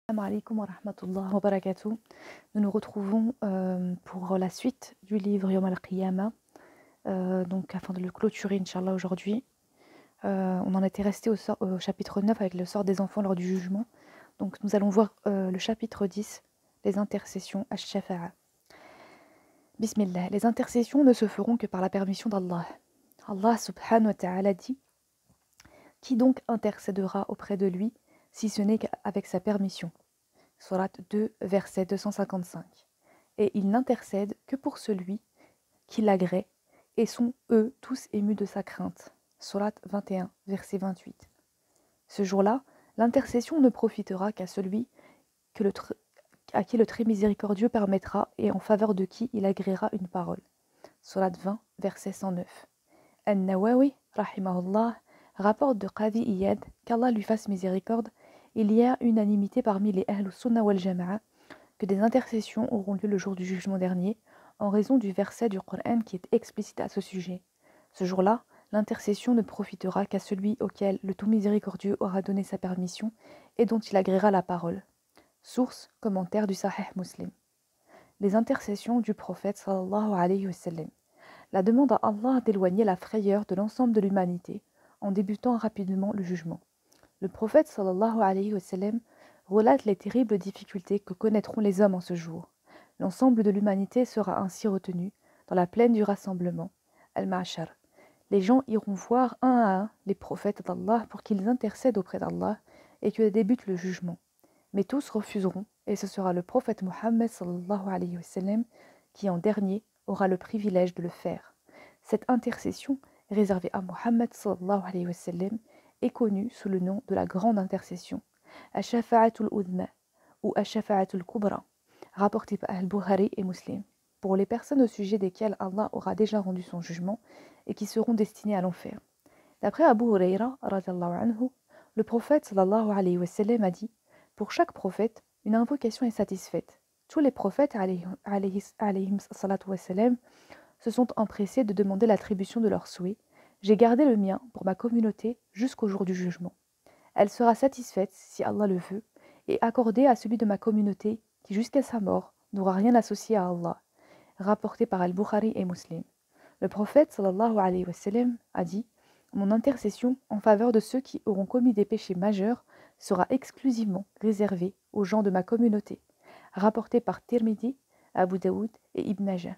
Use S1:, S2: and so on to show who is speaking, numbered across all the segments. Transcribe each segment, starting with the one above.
S1: Assalamu alaikum wa rahmatullah wa barakatuh. Nous nous retrouvons pour la suite du livre Yom al-Qiyamah, donc afin de le clôturer, Inch'Allah, aujourd'hui. On en était resté au chapitre 9 avec le sort des enfants lors du jugement. Donc nous allons voir le chapitre 10, les intercessions, ash-shafa'a. Bismillah. Les intercessions ne se feront que par la permission d'Allah. Allah subhanahu wa ta'ala dit: qui donc intercédera auprès de lui si ce n'est qu'avec sa permission? Sourate 2, verset 255. Et il n'intercède que pour celui qui l'agrée, et sont eux tous émus de sa crainte. Sourate 21, verset 28. Ce jour-là, l'intercession ne profitera qu'à celui à qui le très miséricordieux permettra et en faveur de qui il agréera une parole. Sourate 20, verset 109. An-Nawawi, rahimahullah, rapporte de Qadi Iyad, qu'Allah lui fasse miséricorde, il y a unanimité parmi les Ahlus Sunnah wal Jama'a que des intercessions auront lieu le jour du jugement dernier, en raison du verset du Coran qui est explicite à ce sujet. Ce jour-là, l'intercession ne profitera qu'à celui auquel le tout miséricordieux aura donné sa permission et dont il agréera la parole. Source, commentaire du Sahih Muslim. Les intercessions du prophète sallallahu alayhi wa sallam. La demande à Allah d'éloigner la frayeur de l'ensemble de l'humanité, en débutant rapidement le jugement. Le prophète sallallahu alayhi wa sallam relate les terribles difficultés que connaîtront les hommes en ce jour. L'ensemble de l'humanité sera ainsi retenu dans la plaine du rassemblement, Al-Ma'ashar. Les gens iront voir un à un les prophètes d'Allah pour qu'ils intercèdent auprès d'Allah et que débute le jugement. Mais tous refuseront et ce sera le prophète Mohammed sallallahu alayhi wa sallam qui en dernier aura le privilège de le faire. Cette intercession réservée à Mohammed sallallahu alayhi wa sallam est connue sous le nom de la grande intercession, Ash-Shafa'atul Udma ou Ash-Shafa'atul Kubra, rapportée par Al-Bukhari et Muslim, pour les personnes au sujet desquelles Allah aura déjà rendu son jugement et qui seront destinées à l'enfer. D'après Abu Huraira, anhu, le prophète sallallahu alayhi wa sallam a dit: pour chaque prophète, une invocation est satisfaite. Tous les prophètes alayhim salatu wa sallam se sont empressés de demander l'attribution de leurs souhaits. J'ai gardé le mien pour ma communauté jusqu'au jour du jugement. Elle sera satisfaite, si Allah le veut, et accordée à celui de ma communauté qui, jusqu'à sa mort, n'aura rien associé à Allah. Rapporté par Al-Bukhari et Muslim. Le prophète sallallahu alayhi wa sallam a dit: mon intercession en faveur de ceux qui auront commis des péchés majeurs sera exclusivement réservée aux gens de ma communauté. Rapporté par Tirmidhi, Abu Daoud et Ibn Majah.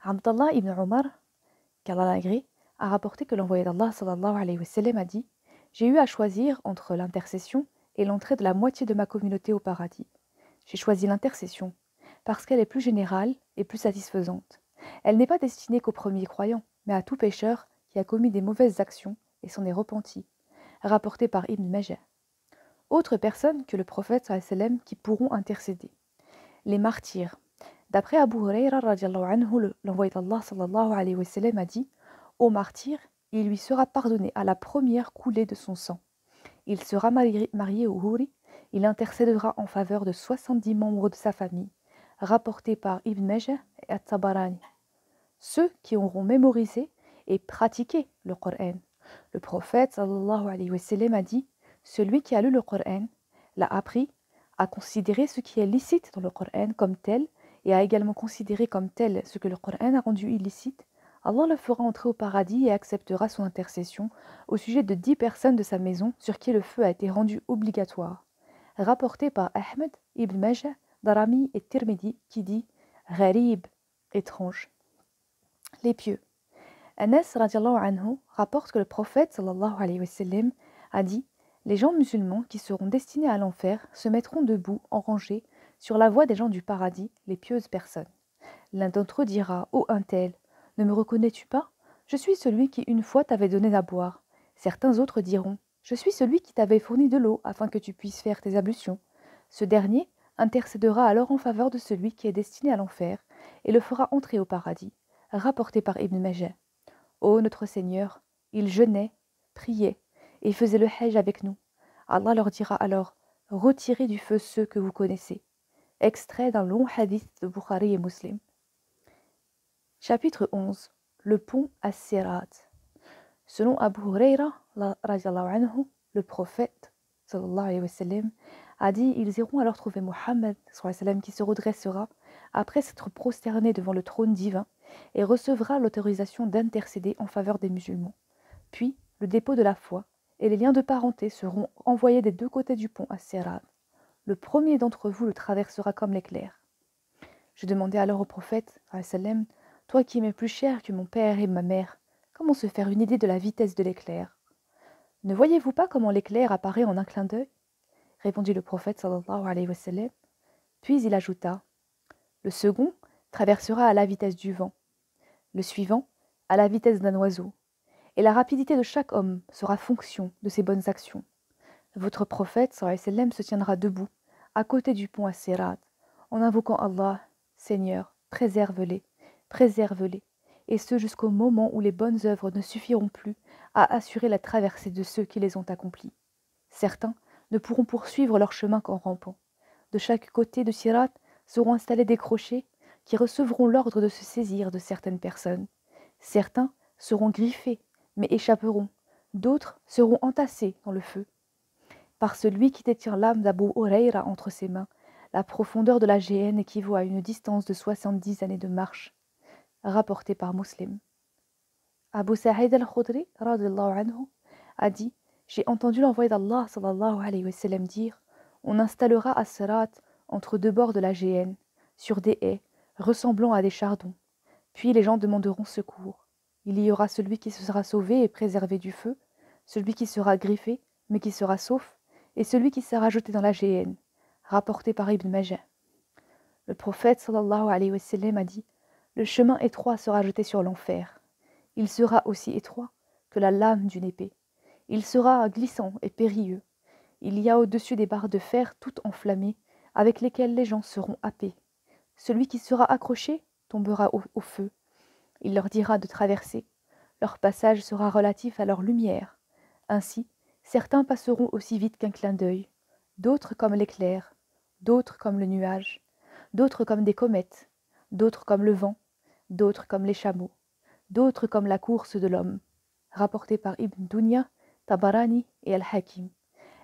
S1: Abdallah ibn Omar, qu'Allah l'agrée, a rapporté que l'envoyé d'Allah sallallahu alayhi wa sallam a dit: j'ai eu à choisir entre l'intercession et l'entrée de la moitié de ma communauté au paradis. J'ai choisi l'intercession parce qu'elle est plus générale et plus satisfaisante. Elle n'est pas destinée qu'aux premiers croyants, mais à tout pécheur qui a commis des mauvaises actions et s'en est repenti. Rapporté par Ibn Majah. Autres personnes que le prophète sallallahu alayhi wa sallam qui pourront intercéder. Les martyrs. D'après Abu Huraira radiallahu anhu, l'envoyé d'Allah sallallahu alayhi wa sallam a dit: au martyr, il lui sera pardonné à la première coulée de son sang. Il sera marié au Huri, il intercédera en faveur de 70 membres de sa famille, rapporté par Ibn Majah et At-Tabarani. Ceux qui auront mémorisé et pratiqué le Coran. Le prophète sallallahu alayhi wa sallam a dit: celui qui a lu le Coran, l'a appris, a considéré ce qui est licite dans le Coran comme tel et a également considéré comme tel ce que le Coran a rendu illicite, Allah le fera entrer au paradis et acceptera son intercession au sujet de 10 personnes de sa maison sur qui le feu a été rendu obligatoire. Rapporté par Ahmed, Ibn Majah, Darami et Tirmidhi qui dit Gharib, étrange. Les pieux. Anas radiallahu anhu rapporte que le prophète sallallahu alayhi wa sallam a dit: les gens musulmans qui seront destinés à l'enfer se mettront debout en rangée sur la voie des gens du paradis, les pieuses personnes. L'un d'entre eux dira: ô un tel, ne me reconnais-tu pas? Je suis celui qui une fois t'avait donné à boire. Certains autres diront: je suis celui qui t'avait fourni de l'eau afin que tu puisses faire tes ablutions. Ce dernier intercédera alors en faveur de celui qui est destiné à l'enfer et le fera entrer au paradis. Rapporté par Ibn Majah. Ô notre Seigneur, ils jeûnaient, priaient et faisaient le hajj avec nous. Allah leur dira alors: retirez du feu ceux que vous connaissez. Extrait d'un long hadith de Bukhari et Muslim. Chapitre 11. Le pont As-Sirat. Selon Abu Huraira, radiallahu anhu, le prophète sallallahu alayhi wa sallam, a dit: Ils iront alors trouver Mohammed qui se redressera après s'être prosterné devant le trône divin et recevra l'autorisation d'intercéder en faveur des musulmans. Puis, le dépôt de la foi et les liens de parenté seront envoyés des deux côtés du pont à Sirat. Le premier d'entre vous le traversera comme l'éclair. Je demandai alors au prophète, sallam, toi qui m'es plus cher que mon père et ma mère, comment se faire une idée de la vitesse de l'éclair? Ne voyez-vous pas comment l'éclair apparaît en un clin d'œil? Répondit le prophète sallallahu alayhi wa sallam. Puis il ajouta, le second traversera à la vitesse du vent, le suivant à la vitesse d'un oiseau, et la rapidité de chaque homme sera fonction de ses bonnes actions. Votre prophète sallallahu alayhi wa sallam se tiendra debout, à côté du pont à Sirat, en invoquant Allah, Seigneur, préserve-les, préserve-les, et ce jusqu'au moment où les bonnes œuvres ne suffiront plus à assurer la traversée de ceux qui les ont accomplies. Certains ne pourront poursuivre leur chemin qu'en rampant. De chaque côté de Sirat seront installés des crochets qui recevront l'ordre de se saisir de certaines personnes. Certains seront griffés, mais échapperont. D'autres seront entassés dans le feu. Par celui qui détient l'âme d'Abu Hurayra entre ses mains, la profondeur de la géhenne équivaut à une distance de 70 années de marche, rapporté par Muslim. Abu Sa'id al-Khudri radhiyallahu anhu a dit: j'ai entendu l'envoyé d'Allah sallallahu alayhi wa sallam dire: on installera à Sirat entre deux bords de la géhenne, sur des haies ressemblant à des chardons. Puis les gens demanderont secours. Il y aura celui qui sera sauvé et préservé du feu, celui qui sera griffé mais qui sera sauf, et celui qui sera jeté dans la géhenne, rapporté par Ibn Majah. Le prophète sallallahu alayhi wa sallam a dit: le chemin étroit sera jeté sur l'enfer. Il sera aussi étroit que la lame d'une épée. Il sera glissant et périlleux. Il y a au-dessus des barres de fer toutes enflammées, avec lesquelles les gens seront happés. Celui qui sera accroché tombera au feu. Il leur dira de traverser. Leur passage sera relatif à leur lumière. Ainsi, certains passeront aussi vite qu'un clin d'œil, d'autres comme l'éclair, d'autres comme le nuage, d'autres comme des comètes, d'autres comme le vent, d'autres comme les chameaux, d'autres comme la course de l'homme. Rapporté par Ibn Dunya, Tabarani et Al-Hakim.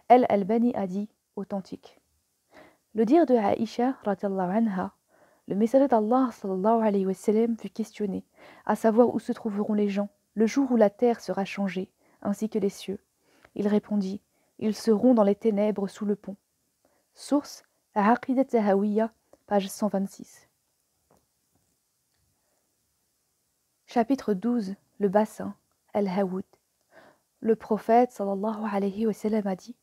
S1: Al-Albani a dit authentique. Le dire de Aïcha, radiallahu anha, le messager d'Allah sallallahu alayhi wa sallam fut questionné, à savoir où se trouveront les gens, le jour où la terre sera changée, ainsi que les cieux. Il répondit: ils seront dans les ténèbres sous le pont. Source Aqidat Tahawiyya, page 126. Chapitre 12. Le bassin, Al-Hawoud. Le prophète sallallahu alayhi wa sallam a dit: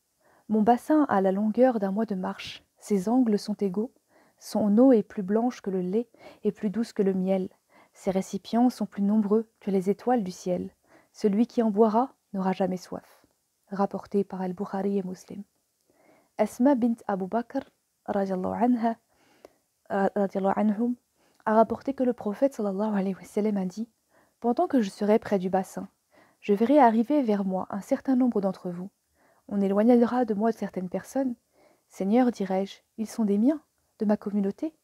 S1: mon bassin a la longueur d'un mois de marche, ses angles sont égaux, son eau est plus blanche que le lait et plus douce que le miel, ses récipients sont plus nombreux que les étoiles du ciel. Celui qui en boira n'aura jamais soif. Rapporté par Al-Bukhari et Muslim. Asma bint Abu Bakr radiallahu anhum, a rapporté que le prophète sallallahu alayhi wa sallam a dit: pendant que je serai près du bassin, je verrai arriver vers moi un certain nombre d'entre vous. On éloignera de moi certaines personnes. Seigneur, dirai-je, ils sont des miens, de ma communauté.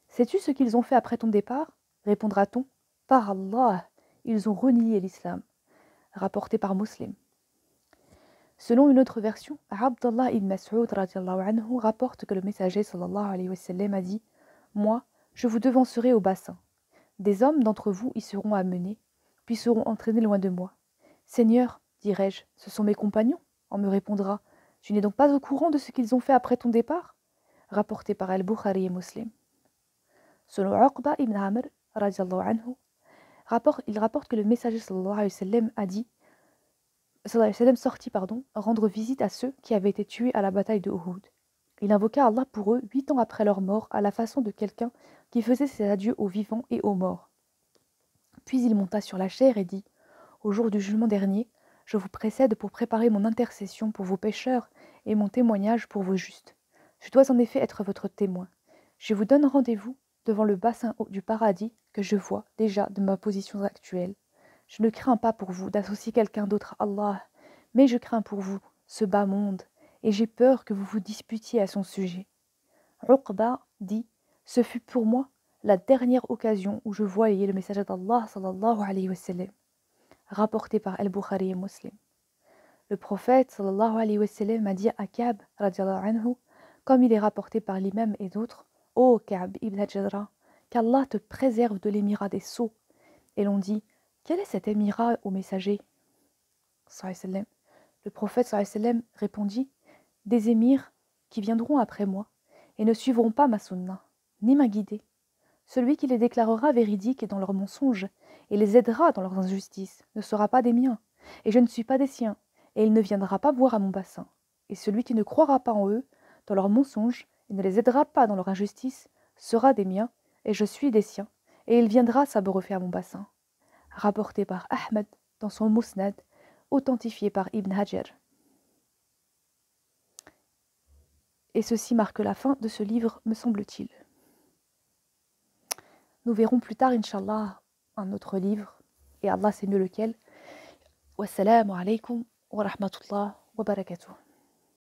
S1: Sais-tu ce qu'ils ont fait après ton départ? Répondra-t-on: par Allah, ils ont renié l'islam. Rapporté par Muslim. Selon une autre version, Abdallah ibn Mas'ud radiallahu anhu rapporte que le messager sallallahu alayhi wa sallam a dit: moi, je vous devancerai au bassin. Des hommes d'entre vous y seront amenés, puis seront entraînés loin de moi. Seigneur, dirai-je, ce sont mes compagnons. On me répondra: tu n'es donc pas au courant de ce qu'ils ont fait après ton départ? Rapporté par Al-Bukhari et Muslim. Selon Uqba ibn Amr radiallahu anhu, il rapporte que le messager sallallahu alayhi wa sallam a dit: sortit rendre visite à ceux qui avaient été tués à la bataille de Uhud. Il invoqua Allah pour eux 8 ans après leur mort, à la façon de quelqu'un qui faisait ses adieux aux vivants et aux morts. Puis il monta sur la chair et dit: au jour du jugement dernier, je vous précède pour préparer mon intercession pour vos pécheurs et mon témoignage pour vos justes. Je dois en effet être votre témoin. Je vous donne rendez-vous devant le bassin du paradis que je vois déjà de ma position actuelle. Je ne crains pas pour vous d'associer quelqu'un d'autre à Allah, mais je crains pour vous ce bas monde, et j'ai peur que vous vous disputiez à son sujet. Uqba dit: ce fut pour moi la dernière occasion où je voyais le messager d'Allah sallallahu alayhi wa sallam. Rapporté par Al-Bukhari et Muslim. Le prophète sallallahu alayhi wa sallam a dit à Ka'b radiallahu anhu: Comme il est rapporté par l'imam et d'autres, ô Ka'b ibn Ajra, qu'Allah te préserve de l'émirat des sots. Et l'on dit, quel est cet émirat au messager? Le prophète sallam répondit, des émirs qui viendront après moi et ne suivront pas ma sunna, ni ma guidée. Celui qui les déclarera véridiques dans leurs mensonges et les aidera dans leurs injustices ne sera pas des miens, et je ne suis pas des siens, et il ne viendra pas boire à mon bassin. Et celui qui ne croira pas en eux, dans leurs mensonges, et ne les aidera pas dans leur injustice, sera des miens, et je suis des siens, et il viendra s'abreuver à mon bassin. Rapporté par Ahmed dans son Musnad, authentifié par Ibn Hajar. Et ceci marque la fin de ce livre, me semble-t-il. Nous verrons plus tard, Inch'Allah, un autre livre, et Allah sait mieux lequel. Wassalamu alaikum wa rahmatullah wa barakatuh.